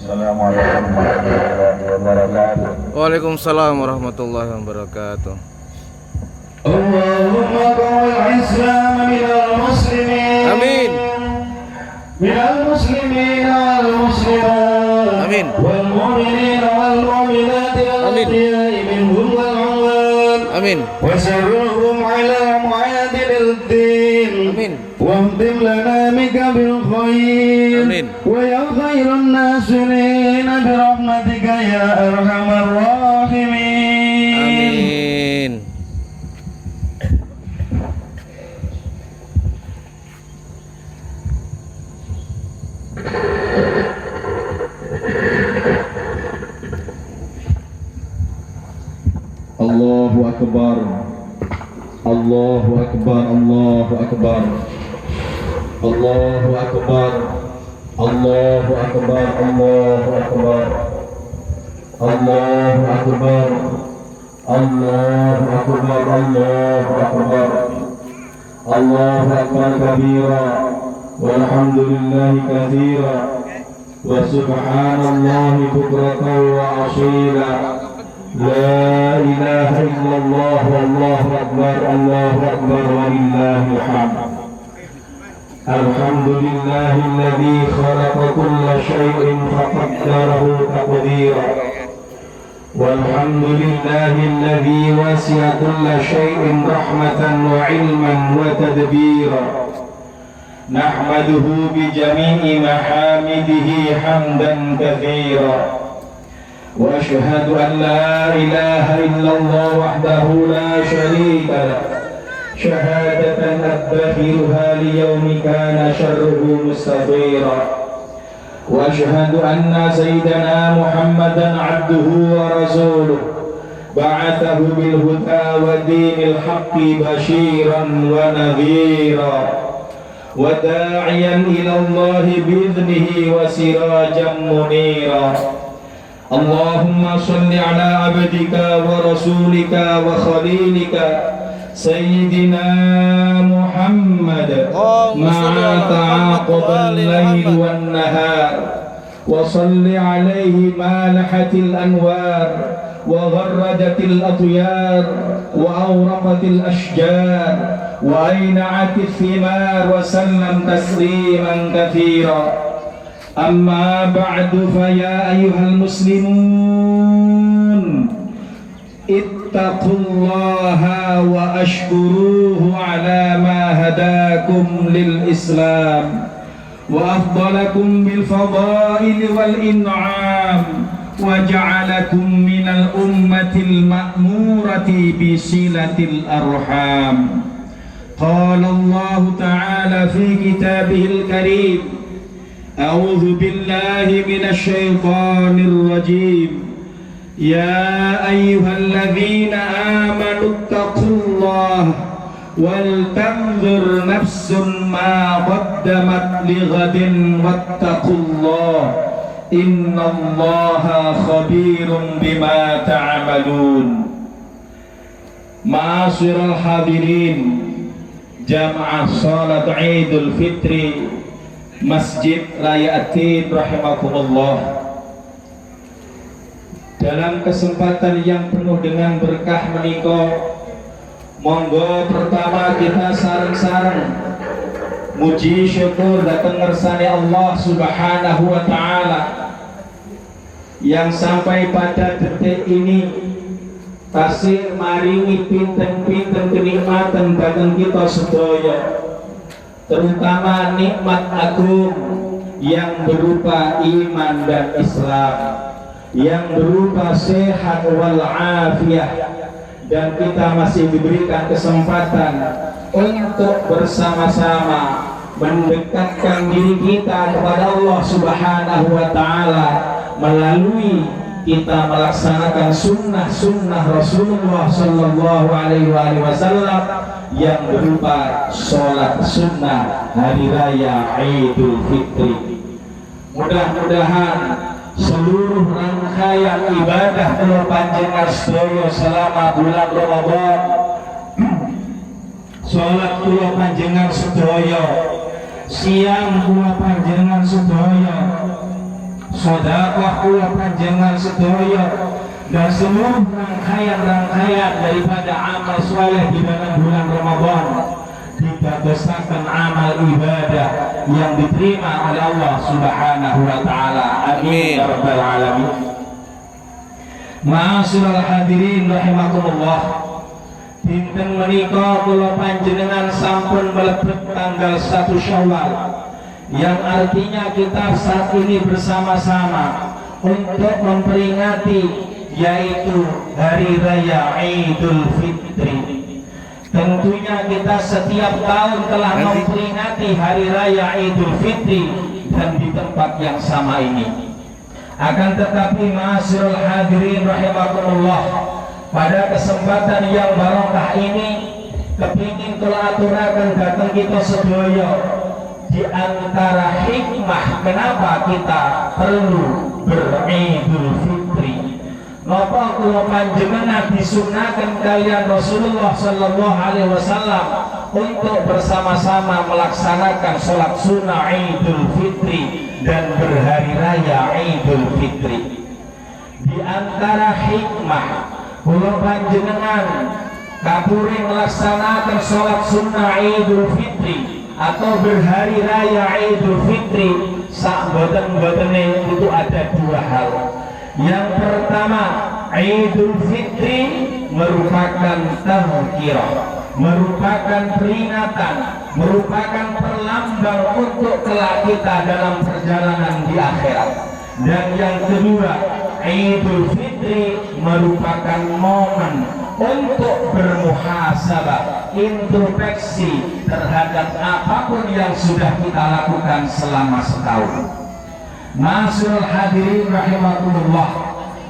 Assalamualaikum warahmatullahi wabarakatuh. Waalaikumsalam warahmatullahi wabarakatuh. Allahumma qawwil Islam minal muslimin. Amin. Minal muslimin wal muslimat. Amin. Wal mu'minin wal mu'minat. Amin. Minhum wal amwat. Amin. Wa sirruhum ala mu'adil din. Amin. واهدم لنا بك بالخير آمين. ويا خير الناصرين برحمتك يا أرحم الراحمين. Amin. Allahu Akbar. Allahu Akbar. Allahu Akbar. Allahu Akbar. Allahu Akbar. Allahu Akbar. Allahu Akbar. Allahu Akbar. Allahu Akbar. Allahu Akbar kabira walhamdulillahi katsira wa subhanallahi bukratan wa asila. La ilaha illallah wallahu akbar. Allahu akbar walillahil hamd. Alhamdulillahilladzi khalaqa kulla syai'in faqaddarahu taqdira. Walhamdulillahilladzi wasi'a kulla syai'in rahmatan wa ilman wa tadbira. Nahmaduhu bi jami'i mahamidihi hamdan katsira. Wa asyhadu an la ilaha illallah wahdahu la syarika lah. Syahadatan adbahiruha liyawmi kana syarruhu mustatira. Wa asyhadu anna sayyidana Muhammadan abduhu wa rasuluh ba'athahu bil huda wa dinil haqqi basyiran wa nadhira wa da'iyan ila Allah bi'idhnihi wa sirajan munira. Allahumma salli ala abdika wa rasulika wa khalilika Sayyidina Muhammad ma'a ta'aqubal layl wan nahar wa salli alayhi ma lahatil anwar wa gharradatil atyar wa awraqatil ashjar wa ayna'atil thimar wa sallam tasliman katsira. Amma ba'du fa ya ayyuhal muslimun ittaqullaha wa ashkuruhu ala ma hadakum lil islam wa afdalakum bil fadail wal in'am wa ja'alakum minal ummatil ma'murati bi silatil arham. Qala Allah ta'ala fi kitabihil karim. A'udzu billahi minasy syaithanir rajim. Ya ayyuhalladzina amanu taqullaha wal tanzur nafsum ma qaddamat lighadin wattaqullaha innallaha khabirum bima ta'malun. Ma'asyiral hadirin jamaah salat Idul Fitri Masjid Raya Atin rahimakumullah. Dalam kesempatan yang penuh dengan berkah menika, monggo pertama kita sareng-sareng muji syukur datang ngersani Allah Subhanahu wa taala yang sampai pada detik ini tasih maringi pinten-pinten kenikmatan datang kita sedaya, terutama nikmat agung yang berupa iman dan Islam, yang berupa sehat wal afiyah, dan kita masih diberikan kesempatan untuk bersama-sama mendekatkan diri kita kepada Allah Subhanahu wa taala melalui kita melaksanakan sunnah-sunnah Rasulullah Sallallahu Alaihi Wasallam yang berupa sholat sunnah hari raya Idul Fitri. Mudah-mudahan seluruh rangkaian ibadah kula panjenengan sedaya selama bulan Ramadan, sholat kula panjenengan sedaya, siang kula panjenengan sedaya, sedekah kula panjenengan sedaya dan seluruh rangkaian-rangkaian daripada amal soleh di dalam bulan Ramadan dikadosaken amal ibadah yang diterima oleh Allah Subhanahu wa taala. Amin ya rabbal alamin. Ma'asyiral hadirin rahimakumullah. Dinten menika kula panjenengan sampun mlebet tanggal 1 Syawal, yang artinya kita saat ini bersama-sama untuk memperingati yaitu Hari Raya Idul Fitri. Tentunya kita setiap tahun telah memperingati Hari Raya Idul Fitri dan di tempat yang sama ini. Akan tetapi ma'asyiral hadirin rahimakumullah, pada kesempatan yang barokah ini kepingin kula aturaken dhateng kita sedaya di antara hikmah kenapa kita perlu beridul fitri. Napa kula panjenengan disunahkan kalian Rasulullah sallallahu alaihi wasallam untuk bersama-sama melaksanakan sholat sunnah Idul Fitri dan berhari raya Idul Fitri. Di antara hikmah kula panjenengan kapuri melaksanakan sholat sunnah Idul Fitri atau berhari raya Idul Fitri sak boten-botene itu ada dua hal. Yang pertama, Idul Fitri merupakan tazkirah, merupakan peringatan, merupakan perlambang untuk kelak kita dalam perjalanan di akhirat. Dan yang kedua, Idul Fitri merupakan momen untuk bermuhasabah, introspeksi terhadap apapun yang sudah kita lakukan selama setahun. Ma'asyiral hadirin rahimakumullah,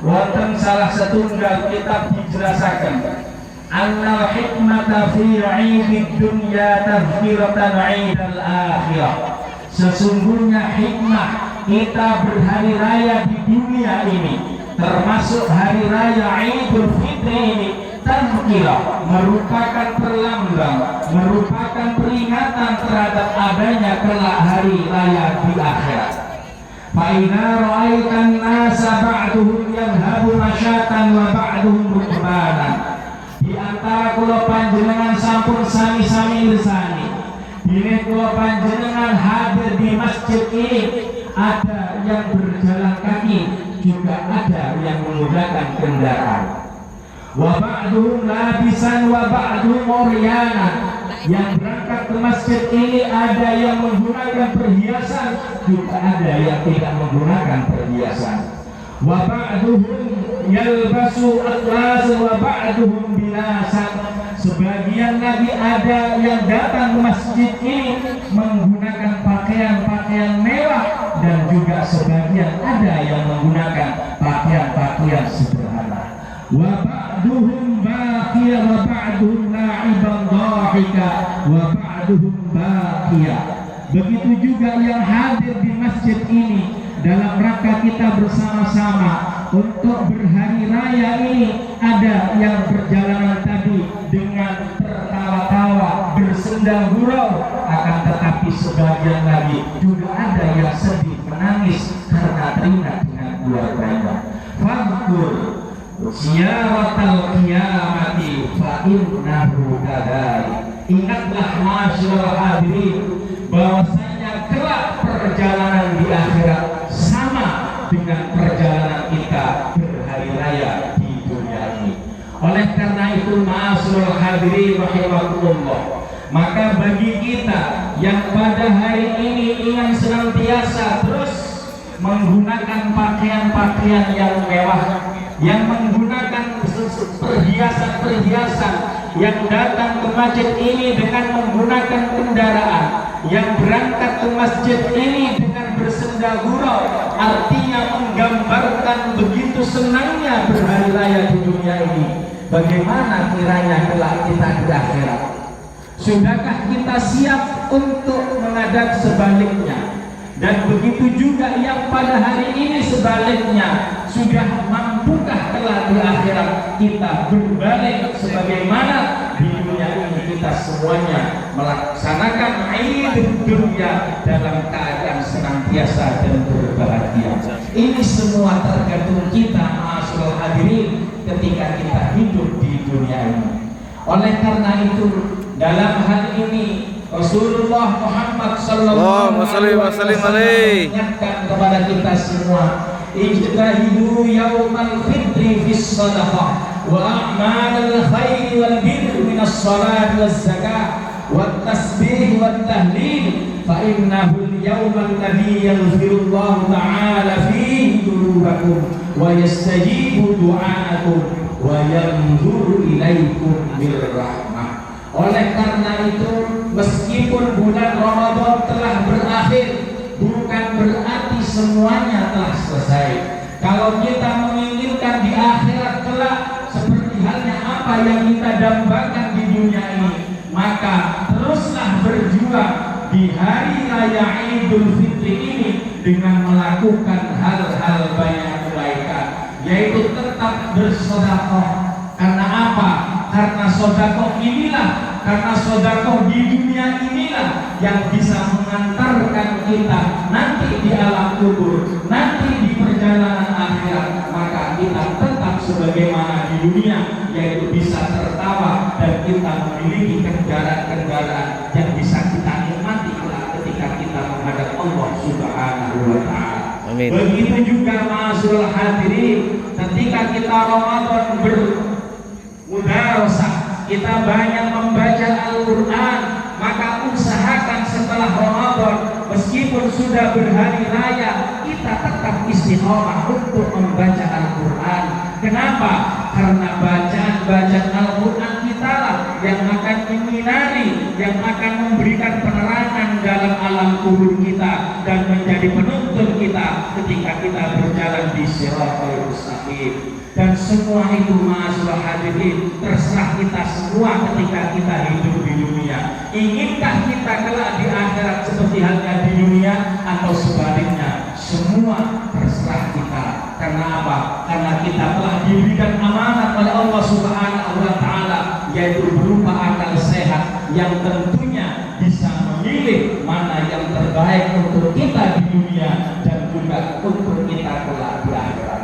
wonten salah setunggal kitab dijelasaken annal hikmata fi 'idid dunya tadhkiratan 'idal akhirah. Sesungguhnya hikmah kita berhari raya di dunia ini, termasuk hari raya Idul Fitri ini, tazkirah, merupakan perlambang, merupakan peringatan terhadap adanya kelak hari raya di akhirat. Fa'idha ra'aitan nasa ba'duhum yadhabu masyatan wa ba'duhum rukbanan. Di antara kula panjenengan sampun sami-sami lesani, dene kula panjenengan hadir di masjid ini, ada yang berjalan kaki, juga ada yang menggunakan kendaraan. Wa ba'duhum labisan wa ba'duhum uryanan. Yang berangkat ke masjid ini ada yang menggunakan perhiasan, juga ada yang tidak menggunakan perhiasan. Wa ba'duhum yalbasu atlas wa ba'duhum bilasan. Sebagian lagi ada yang datang ke masjid ini menggunakan pakaian-pakaian mewah, dan juga sebagian ada yang menggunakan pakaian-pakaian sederhana. Wa ba'duhum baqiya wa ba'duhum la'iban dhahika wa ba'duhum baqiya. Begitu juga yang hadir di masjid ini dalam rangka kita bersama-sama untuk berhari raya ini, ada yang perjalanan tadi dengan tertawa-tawa, bersenda gurau, akan tetapi sebagian lagi juga ada yang sedih menangis karena teringat dengan keluarganya. Fadkur ziyaratal qiyamati fa innahu kadzalik. Ingatlah ma'asyiral hadirin bahwasanya kelak perjalanan di akhirat sama dengan perjalanan kita berhari raya di dunia ini. Oleh karena itu ma'asyiral hadirin rahimakumullah, maka bagi kita yang pada hari ini ingin senantiasa terus menggunakan pakaian-pakaian yang mewah, yang menggunakan perhiasan-perhiasan, yang datang ke masjid ini dengan menggunakan kendaraan, yang berangkat ke masjid ini dengan bersenda gurau, artinya menggambarkan begitu senangnya berhari raya di dunia ini. Bagaimana kiranya kelak kita di akhirat? Sudahkah kita siap untuk menghadap sebaliknya? Dan begitu juga yang pada hari ini sebaliknya, sudah mampukah kelak di akhirat kita berbalik sebagaimana di dunia ini kita semuanya melaksanakan Idul Dunya dalam keadaan senantiasa dan berbahagia. Ini semua tergantung kita ma'asyiral hadirin ketika kita hidup di dunia ini. Oleh karena itu, dalam hal ini Rasulullah Muhammad sallallahu alaihi wasallam mengingatkan kepada kita semua, ijtahidu yaumal fitri fis sadaqah wa a'malal khairi wal birri minas salati waz zakah wat tasbih wat tahlil fa innahu al-yawma alladhi yaghfirullahu ta'ala fihi dhunubakum wa yastajibu du'aakum wa yanzuru ilaikum birrahmah. Oleh karena itu, meskipun bulan Ramadan telah berakhir, bukan berarti semuanya telah selesai. Kalau kita menginginkan di akhirat kelak seperti halnya apa yang kita dambakan di dunia ini, maka teruslah berjuang di hari raya Idul Fitri ini dengan melakukan hal-hal banyak kebaikan, yaitu tetap bersedekah. Karena apa? Karena sedekah inilah, karena sedekah di dunia inilah yang bisa mengantarkan kita nanti di alam kubur, nanti di perjalanan akhirat. Maka kita tetap sebagaimana di dunia, yaitu bisa tertawa dan kita memiliki kendaraan-kendaraan yang bisa kita nikmati ketika kita menghadap Allah Subhanahu wa Ta'ala. Amin. Begitu juga ma'asyiral hadirin, ketika kita Ramadan bermudarasah, kita banyak membaca Al-Quran, maka usahakan setelah Ramadan, meskipun sudah berhari raya, kita tetap istiqomah untuk membaca Al-Quran. Kenapa? Karena bacaan Al-Quran kita lah yang akan menyinari, yang akan memberikan penerangan dalam alam kubur kita dan menjadi penuntun kita ketika kita berjalan di Shiratal Mustaqim. Dan semua itu ma'asyiral hadirin, terserah kita semua ketika kita hidup di dunia. Inginkah kita kelak di akhirat seperti halnya di dunia atau sebaliknya? Semua terserah kita. Karena apa? Karena kita telah diberikan amanat oleh Allah Subhanahu wa Ta'ala, yaitu berupa akal sehat yang tentunya bisa memilih mana yang terbaik untuk kita di dunia dan juga untuk kita kelak di akhirat.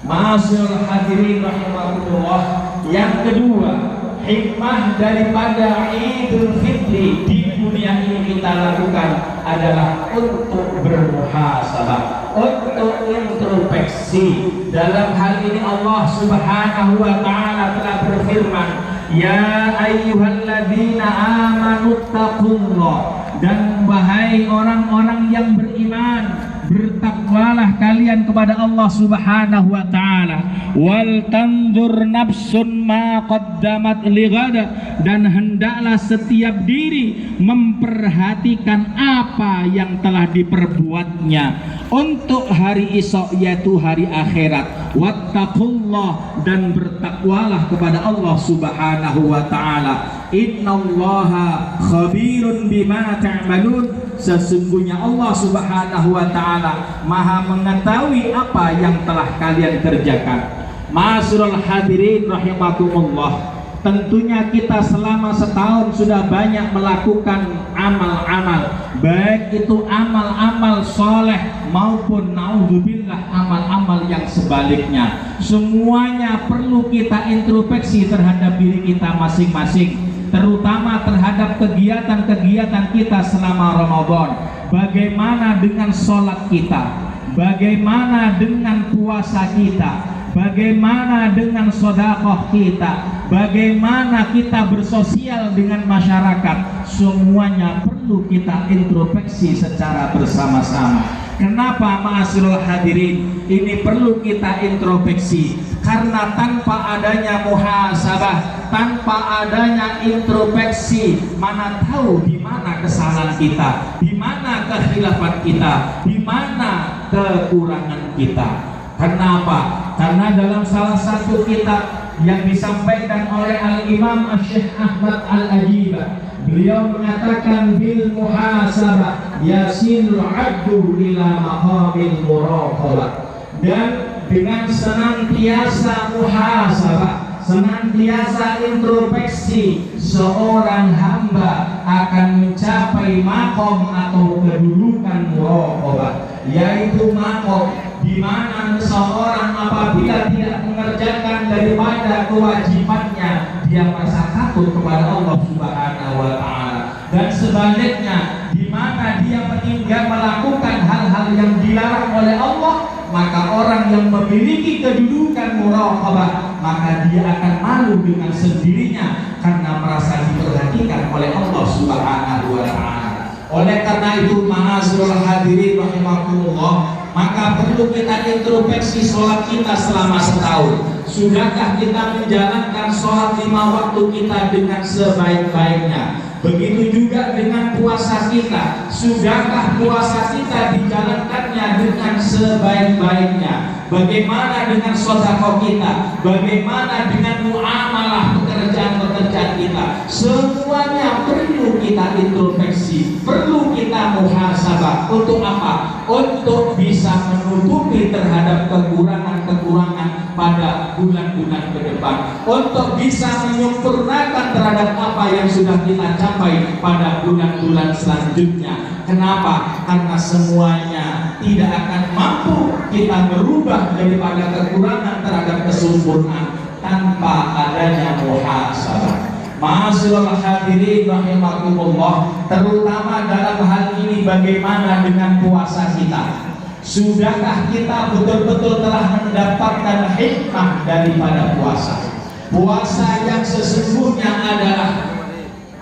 Ma'asyiral hadirin rahimakumullah, yang kedua, hikmah daripada Idul Fitri di dunia ini kita lakukan adalah untuk bermuhasabah, untuk introspeksi. Dalam hal ini Allah Subhanahu wa Ta'ala telah berfirman, ya ayyuhalladzina amanu taqullah, dan wahai orang-orang yang beriman, bertakwalah kalian kepada Allah Subhanahu wa Ta'ala. Wal tanzur nafsun ma qaddamat lighada, dan hendaklah setiap diri memperhatikan apa yang telah diperbuatnya untuk hari esok, yaitu hari akhirat. Wattaqullah, dan bertakwalah kepada Allah Subhanahu wa Ta'ala. Innallaha khabirun bima ta'malun, sesungguhnya Allah Subhanahu wa Ta'ala Maha mengetahui apa yang telah kalian kerjakan. Ma'asyiral hadirin rahimakumullah, tentunya kita selama setahun sudah banyak melakukan amal-amal, baik itu amal-amal soleh maupun naudzubillah amal-amal yang sebaliknya. Semuanya perlu kita introspeksi terhadap diri kita masing-masing, terutama terhadap kegiatan-kegiatan kita selama Ramadan. Bagaimana dengan sholat kita? Bagaimana dengan puasa kita? Bagaimana dengan sedekah kita? Bagaimana kita bersosial dengan masyarakat? Semuanya perlu kita introspeksi secara bersama-sama. Kenapa ma'asyiral hadirin ini perlu kita introspeksi? Karena tanpa adanya muhasabah, tanpa adanya introspeksi, mana tahu di mana kesalahan kita, di mana kekhilafan kita, di mana kekurangan kita. Kenapa? Karena dalam salah satu kitab yang disampaikan oleh Al-Imam Syekh Ahmad Al-Ajibah, beliau mengatakan bil muhasabah yasilul abdu ila maqamil muraqabah, dan dengan senantiasa muhasabah, senantiasa introspeksi, seorang hamba akan mencapai makom atau kedudukan muraqabah, yaitu makom di di mana seseorang apabila tidak mengerjakan daripada kewajibannya, dia merasa takut kepada Allah Subhanahu wa Ta'ala. Dan sebaliknya, di mana dia meninggal melakukan hal-hal yang dilarang oleh Allah, maka orang yang memiliki kedudukan muraqabah, maka dia akan malu dengan sendirinya karena merasa diperhatikan oleh Allah Subhanahu wa Ta'ala. Oleh karena itu, ma'asyiral hadirin rahimakumullah, maka perlu kita introspeksi sholat kita selama setahun. Sudahkah kita menjalankan sholat 5 waktu kita dengan sebaik-baiknya? Begitu juga dengan puasa kita. Sudahkah puasa kita dijalankannya dengan sebaik-baiknya? Bagaimana dengan sedekah kita? Bagaimana dengan muamalah pekerjaan-pekerjaan kita? Semuanya perlu kita introspeksi, perlu kita muhasabah. Untuk apa? Untuk bisa menutupi terhadap kekurangan-kekurangan pada bulan-bulan ke depan, untuk bisa menyempurnakan terhadap apa yang sudah kita capai pada bulan-bulan selanjutnya. Kenapa? Karena semuanya tidak akan mampu kita merubah daripada kekurangan terhadap kesempurnaan tanpa adanya muhasabah. Ma'asyiral hadirin rahimakumullah, terutama dalam hal ini bagaimana dengan puasa kita? Sudahkah kita betul-betul telah mendapatkan hikmah daripada puasa? Puasa yang sesungguhnya adalah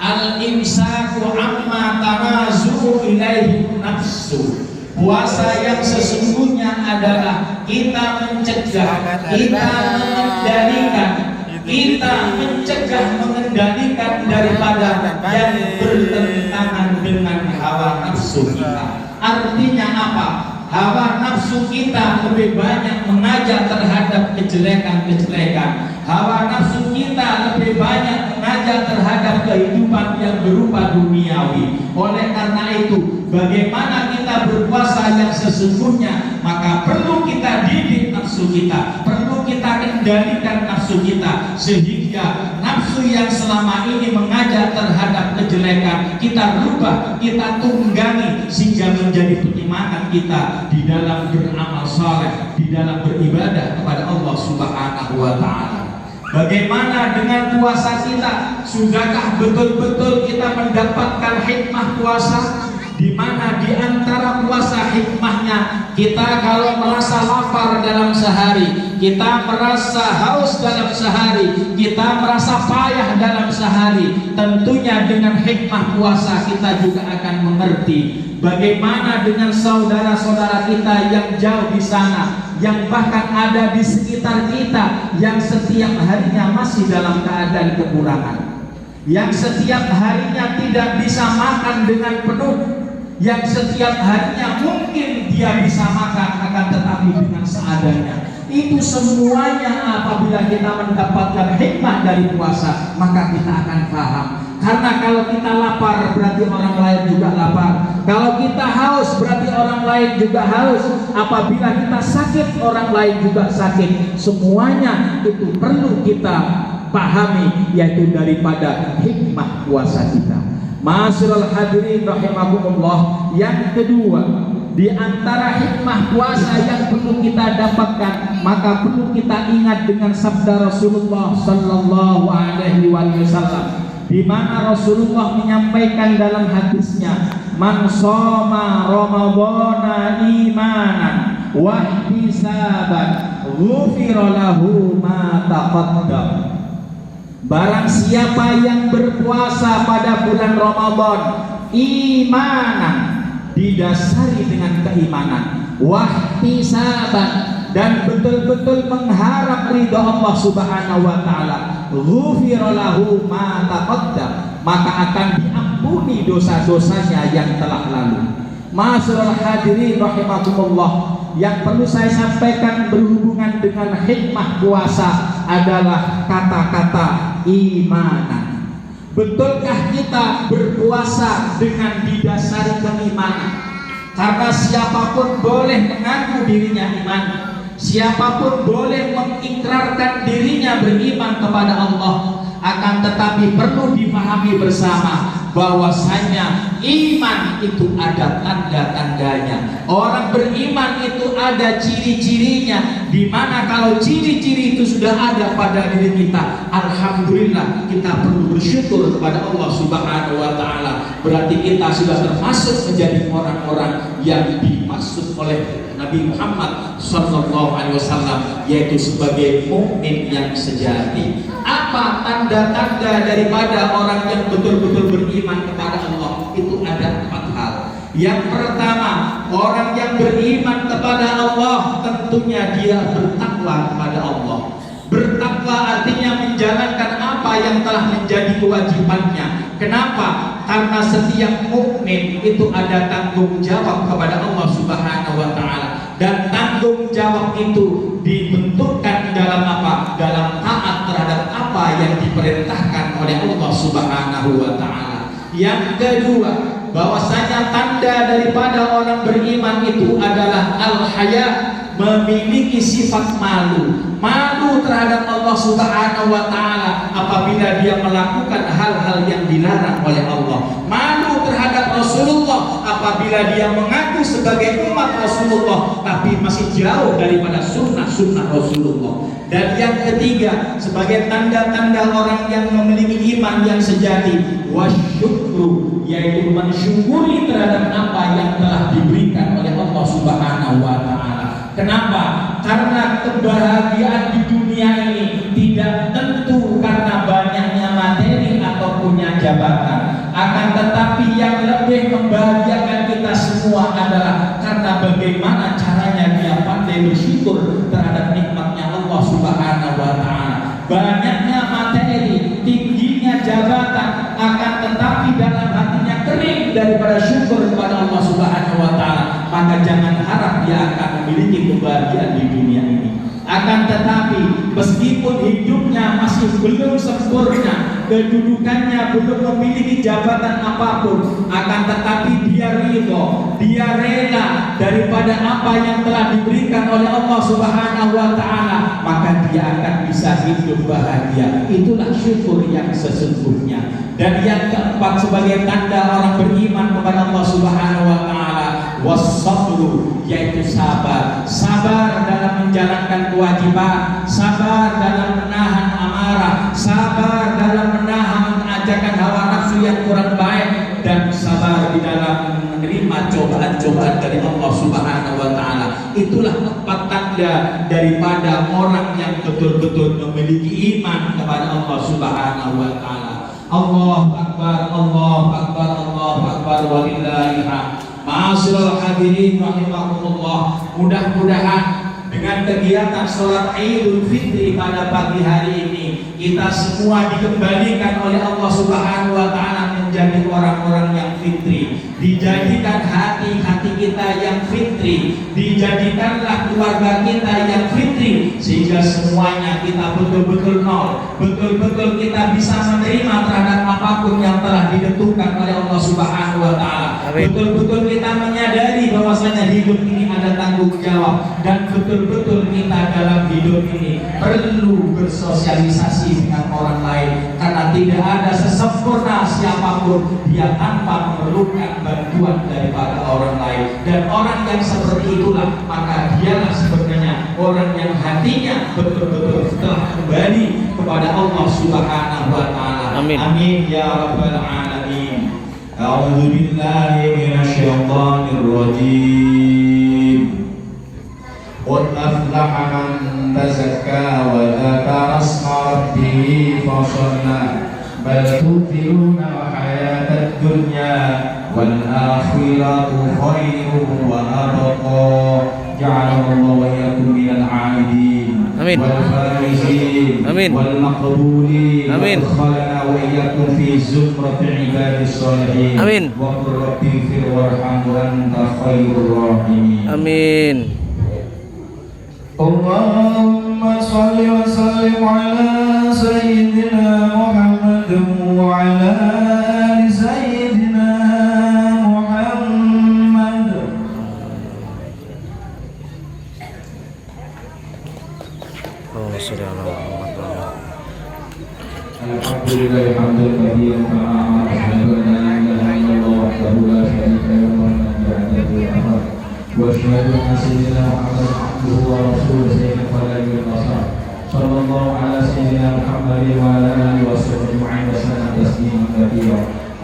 al-imsaku amma tamazu ilaihi nafsu. Puasa yang sesungguhnya adalah kita mencegah, kita mengendalikan daripada yang bertentangan dengan hawa nafsu kita. Artinya apa? Hawa nafsu kita lebih banyak mengajak terhadap kejelekan-kejelekan. Hawa nafsu kita lebih banyak mengajak terhadap kehidupan yang berupa duniawi. Oleh karena itu, bagaimana kita berpuasa yang sesungguhnya? Maka perlu kita didik nafsu kita, perlu kita kendalikan nafsu kita, sehingga nafsu yang selama ini mengajak terhadap kejelekan kita rubah, kita tunggangi, sehingga menjadi penyemangat kita di dalam beramal saleh, di dalam beribadah kepada Allah Subhanahu wa Ta'ala. Bagaimana dengan puasa kita? Sudahkah betul-betul kita mendapatkan hikmah puasa? Di mana di antara puasa hikmahnya, kita kalau merasa lapar dalam sehari, kita merasa haus dalam sehari, kita merasa payah dalam sehari, tentunya dengan hikmah puasa kita juga akan mengerti bagaimana dengan saudara-saudara kita yang jauh di sana, yang bahkan ada di sekitar kita, yang setiap harinya masih dalam keadaan kekurangan, yang setiap harinya tidak bisa makan dengan penuh, yang setiap harinya mungkin dia bisa makan akan tetapi dengan seadanya. Itu semuanya apabila kita mendapatkan hikmah dari puasa, maka kita akan paham. Karena kalau kita lapar berarti orang lain juga lapar. Kalau kita haus berarti orang lain juga haus. Apabila kita sakit orang lain juga sakit. Semuanya itu perlu kita pahami, yaitu daripada hikmah puasa kita. Ma'asyiral hadirin rahimakumullah, yang kedua, di antara hikmah puasa yang perlu kita dapatkan, maka perlu kita ingat dengan sabda Rasulullah sallallahu alaihi wasallam, di mana Rasulullah menyampaikan dalam hadisnya, man shoma ramadhana imanan wa ihtisaban ghufira lahu ma taqaddam. Barang siapa yang berpuasa pada bulan Ramadan imanan, didasari dengan keimanan, wahtisaban, dan betul-betul mengharap ridha Allah Subhanahu wa Ta'ala, ghufira lahu ma taqaddam, maka akan diampuni dosa-dosanya yang telah lalu. Ma'asyiral hadirin rahimakumullah, yang perlu saya sampaikan berhubungan dengan hikmah puasa adalah kata-kata imanan. Betulkah kita berpuasa dengan didasari keimanan? Karena siapapun boleh mengaku dirinya iman, siapapun boleh mengikrarkan dirinya beriman kepada Allah, akan tetapi perlu dipahami bersama bahwasanya iman itu ada tanda-tandanya. Orang beriman itu ada ciri-cirinya, di mana kalau ciri-ciri itu sudah ada pada diri kita, alhamdulillah kita perlu bersyukur kepada Allah Subhanahu wa taala. Berarti kita sudah termasuk menjadi orang-orang yang dimaksud oleh Nabi Muhammad SAW, yaitu sebagai mukmin yang sejati. Apa tanda-tanda daripada orang yang betul-betul beriman kepada Allah? Itu ada 4 hal. Yang pertama, orang yang beriman kepada Allah tentunya dia bertakwa kepada Allah. Bertakwa artinya menjalankan apa yang telah menjadi kewajibannya. Kenapa? Karena setiap mukmin itu ada tanggung jawab kepada Allah Subhanahu wa taala, dan tanggung jawab itu dibentukkan dalam apa? Dalam taat terhadap apa yang diperintahkan oleh Allah Subhanahu wa taala. Yang kedua, bahwasanya tanda daripada orang beriman itu adalah al-haya, memiliki sifat malu. Malu terhadap Allah Subhanahu wa taala apabila dia melakukan hal-hal yang dilarang oleh Allah. Malu terhadap Rasulullah apabila dia mengaku sebagai umat Rasulullah tapi masih jauh daripada sunnah-sunnah Rasulullah. Dan yang ketiga, sebagai tanda-tanda orang yang memiliki iman yang sejati, wasyukru, yaitu mensyukuri terhadap apa yang telah diberikan oleh Allah Subhanahu wa taala. Kenapa? Karena kebahagiaan di dunia ini tidak tentu karena banyaknya materi atau punya jabatan. Akan tetapi yang lebih membahagiakan kita semua adalah karena bagaimana caranya dia pandai bersyukur terhadap nikmatnya Allah Subhanahu wa taala. Banyaknya materi, tingginya jabatan, akan tetapi dalam hatinya kering daripada syukur kepada Allah Subhanahu wa taala, maka jangan harap dia akan memiliki kebahagiaan di dunia ini. Akan tetapi meskipun hidupnya masih belum sempurna, kedudukannya belum memiliki jabatan apapun, akan tetapi dia ridho, dia rela daripada apa yang telah diberikan oleh Allah Subhanahu wa taala, maka dia akan bisa hidup bahagia. Itulah syukur yang sesungguhnya. Dan yang keempat, sebagai tanda orang beriman kepada Allah Subhanahu wa taala, was-sabru, yaitu sabar. Sabar dalam menjalankan kewajiban, sabar dalam menahan amarah, sabar dalam menahan ajakan hawa nafsu yang kurang baik, dan sabar di dalam menerima cobaan-cobaan dari Allah Subhanahu wa taala. Itulah 4 tanda daripada orang yang betul-betul memiliki iman kepada Allah Subhanahu wa taala. Allahu akbar, Allahu akbar, Allahu akbar, walillahil hamd. Ma'asyiral hadirin rahimakumullah, mudah-mudahan dengan kegiatan sholat Idul Fitri pada pagi hari ini kita semua dikembalikan oleh Allah Subhanahu wa taala menjadi orang-orang yang fitri. Dijadikan hati-hati kita yang fitri, dijadikanlah keluarga kita yang fitri, sehingga semuanya kita betul-betul nol, betul-betul kita bisa menerima terhadap apapun yang telah ditentukan oleh Allah Subhanahu wa taala. Betul-betul kita menyadari bahwasanya hidup ini ada tanggung jawab, dan betul-betul kita dalam hidup ini perlu bersosialisasi dengan orang lain, karena tidak ada sesempurna siapapun dia tanpa memerlukan bantuan daripada orang lain. Dan orang yang seperti itulah, maka dialah sebenarnya orang yang hatinya betul-betul telah kembali kepada Allah Subhanahu wa taala. Amin. Amin ya rabbal alamin. A'udzu billahi minasyaitonir rajim. Qad aflaha man tazakka wa dzakara isma rabbih fa shalla bal tu'thiruna al-hayatad dunya wal akhiratu khairun wa abqa. Ja'alallahu wa iyyakum minal 'abidin wal faizin wal maqbulin. Amin. Khalana wa iyyakum fi zumratil ibadis shalihin. Amin. Wa qur rabbighfir warhamhu anta khairur rahimin. Amin. Allahumma shalli wa sallim ala sayyidina Muhammad wa ala ali sayyidina Muhammad. Allahumma shalli ala Muhammad. Alhamdulillah hamdan katsiran kama وحده لا شريك له وحده الأمر وأشهد أن سيدنا محمدا عبده ورسوله سيد الخلائق والبشر صلى الله على سيدنا محمد وعلى آله وصحبه أجمعين وسلم تسليما كثيرا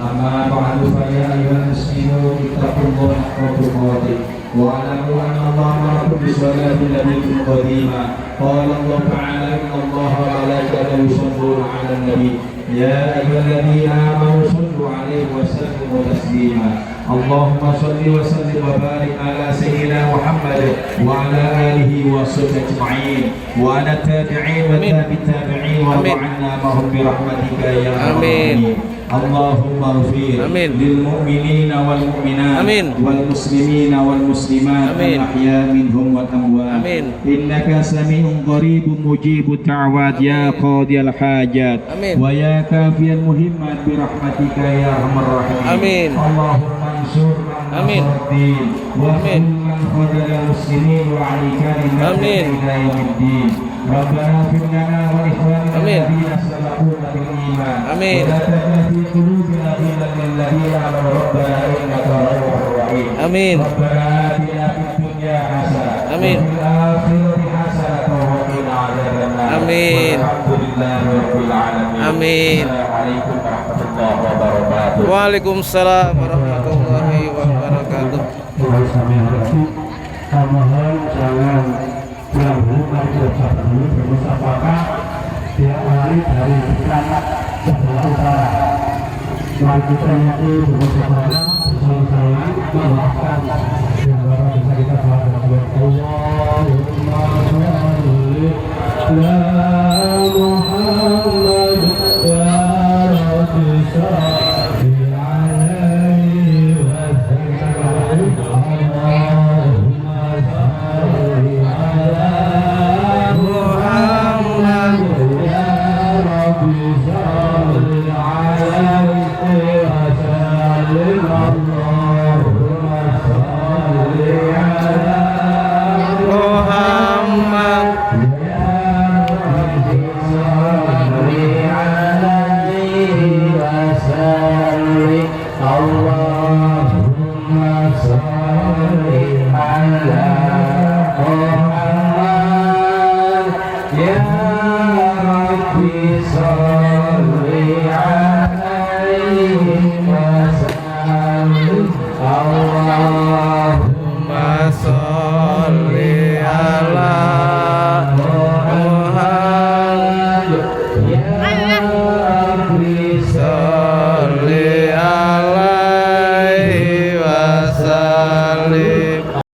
أما بعد فيا أيها المسلمون اتقوا الله حق تقاته واعلموا أن الله أمركم بصلاة النبي القديمة قال الله تعالى إن الله وملائكته يصلون على النبي يا أيها الذين آمنوا صلوا عليه وسلموا تسليما اللهم صل وسلم وبارك على سيدنا محمد وعلى آله وصحبه أجمعين وعلى التابعين وتابع التابعين وارض عنا معهم برحمتك يا أرحم الراحمين اللهم اغفر للمؤمنين والمؤمنات والمسلمين والمسلمات الأحياء منهم والأموات إنك سميع قريب مجيب الدعوات يا قاضي الحاجات ويا كافي المهمات برحمتك يا أرحم الراحمين اللهم انصر من نصر الدين وخذل من خذل المسلمين وعليك لله إلى يوم الدين ربنا اغفر لنا ولإخواننا الذين سبقونا بالإيمان ولا تجعل في قلوبنا غلا للذين آمنوا ربنا إنك رؤوف رحيم ربنا آتنا في الدنيا حسنة وفي الآخرة حسنة وقنا عذاب النار والحمد لله رب العالمين السلام عليكم ورحمة الله وبركاته. Waalaikumsalam warahmatullahi wabarakatuh. Mohon jangan ganggu kerja dulu terus apakah dia lari dari sana sebelah utara. Mari kita yakini bersama-sama maafkan